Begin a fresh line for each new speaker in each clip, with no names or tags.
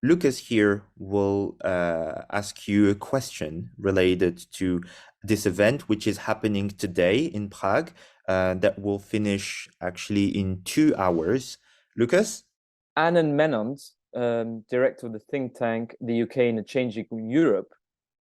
Lucas here will ask you a question related to this event, which is happening today in Prague, that will finish actually in 2 hours. Lucas?
Alberto director of the think tank, the UK and the Changing Europe,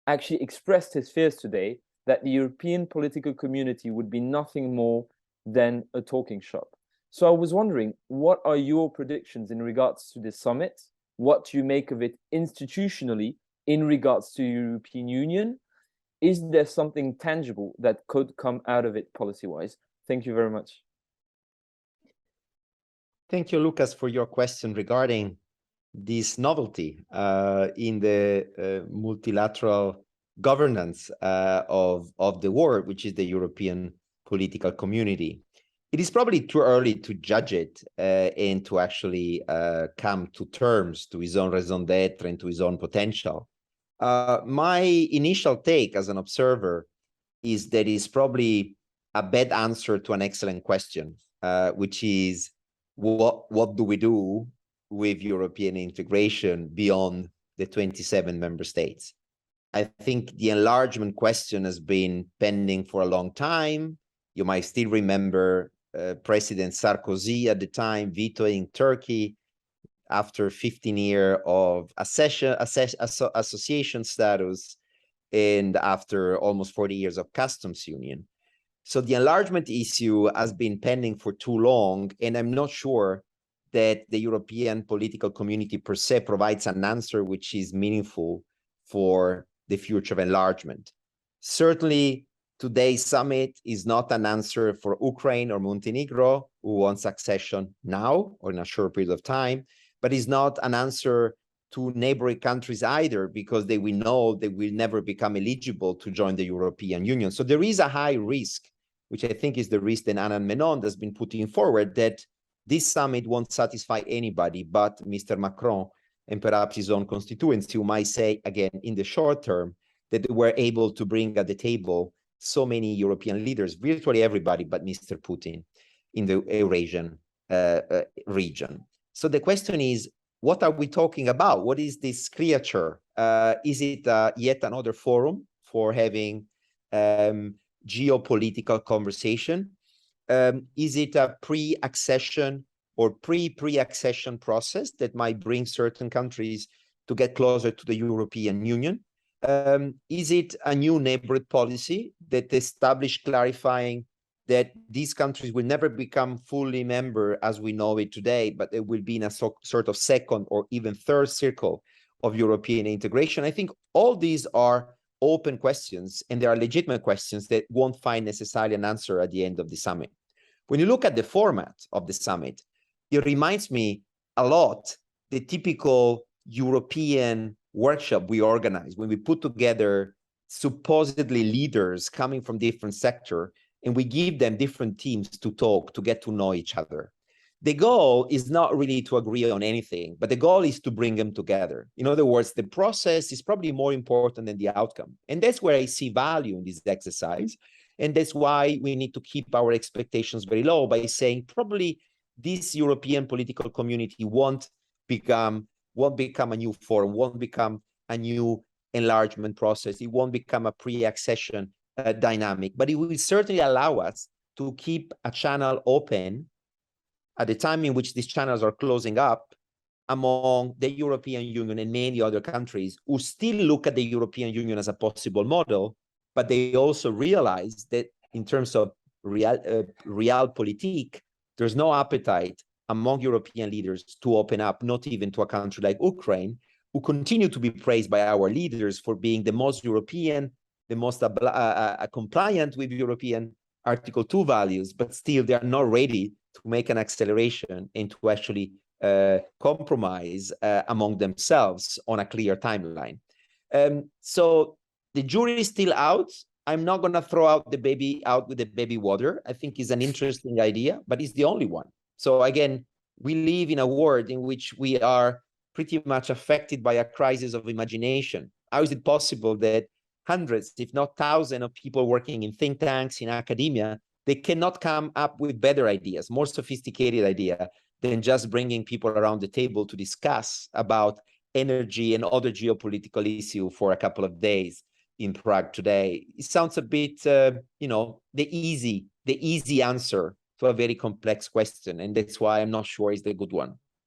actually expressed his fears today that the European political community would be nothing more than a talking shop. So I was wondering, what are your predictions in regards to this summit? What do you make of it institutionally in regards to the European Union? Is there something tangible that could come out of it policy-wise? Thank you very much.
Thank you, Lucas, for your question regarding this novelty in the multilateral governance of the world, which is the European political community. It is probably too early to judge it and to actually come to terms to his own raison d'etre and to his own potential. My initial take as an observer is that it's probably a bad answer to an excellent question, which is what do we do with European integration beyond the 27 member states? I think the enlargement question has been pending for a long time. You might still remember President Sarkozy at the time vetoing Turkey after 15 years of association status and after almost 40 years of customs union. So the enlargement issue has been pending for too long, and I'm not sure that the European political community per se provides an answer which is meaningful for the future of enlargement. Certainly, today's summit is not an answer for Ukraine or Montenegro, who wants accession now or in a short period of time, but is not an answer to neighboring countries either, because they will know they will never become eligible to join the European Union. So there is a high risk, which I think is the risk that Alberto has been putting forward, that this summit won't satisfy anybody but Mr. Macron and perhaps his own constituency, who might say, again, in the short term, that they were able to bring at the table so many European leaders, virtually everybody but Mr. Putin in the Eurasian region. So the question is, what are we talking about? What is this creature? Is it yet another forum for having geopolitical conversation? Is it a pre-accession or pre-accession process that might bring certain countries to get closer to the European Union? Is it a new neighborhood policy that established clarifying that these countries will never become fully member as we know it today, but it will be in a sort of second or even third circle of European integration? I think all these are open questions, and they are legitimate questions that won't find necessarily an answer at the end of the summit. When you look at the format of the summit, it reminds me a lot the typical European workshop we organize when we put together supposedly leaders coming from different sectors, and we give them different teams to talk, to get to know each other. The goal is not really to agree on anything, but the goal is to bring them together. In other words, the process is probably more important than the outcome. And that's where I see value in this exercise. And that's why we need to keep our expectations very low by saying probably this European political community won't become a new forum, won't become a new enlargement process. It won't become a pre-accession dynamic, but it will certainly allow us to keep a channel open at the time in which these channels are closing up among the European Union and many other countries who still look at the European Union as a possible model, but they also realize that in terms of realpolitik, there's no appetite among European leaders to open up, not even to a country like Ukraine, who continue to be praised by our leaders for being the most European, the most compliant with European Article 2 values, but still they are not ready to make an acceleration and to actually compromise among themselves on a clear timeline. So the jury is still out. I'm not going to throw out the baby out with the baby water. I think it's an interesting idea, but it's the only one. So again, we live in a world in which we are pretty much affected by a crisis of imagination. How is it possible that hundreds, if not thousands, of people working in think tanks, in academia, they cannot come up with better ideas, more sophisticated idea than just bringing people around the table to discuss about energy and other geopolitical issue for a couple of days in Prague today. It sounds a bit, you know, the easy answer to a very complex question, and that's why I'm not sure it's the good one.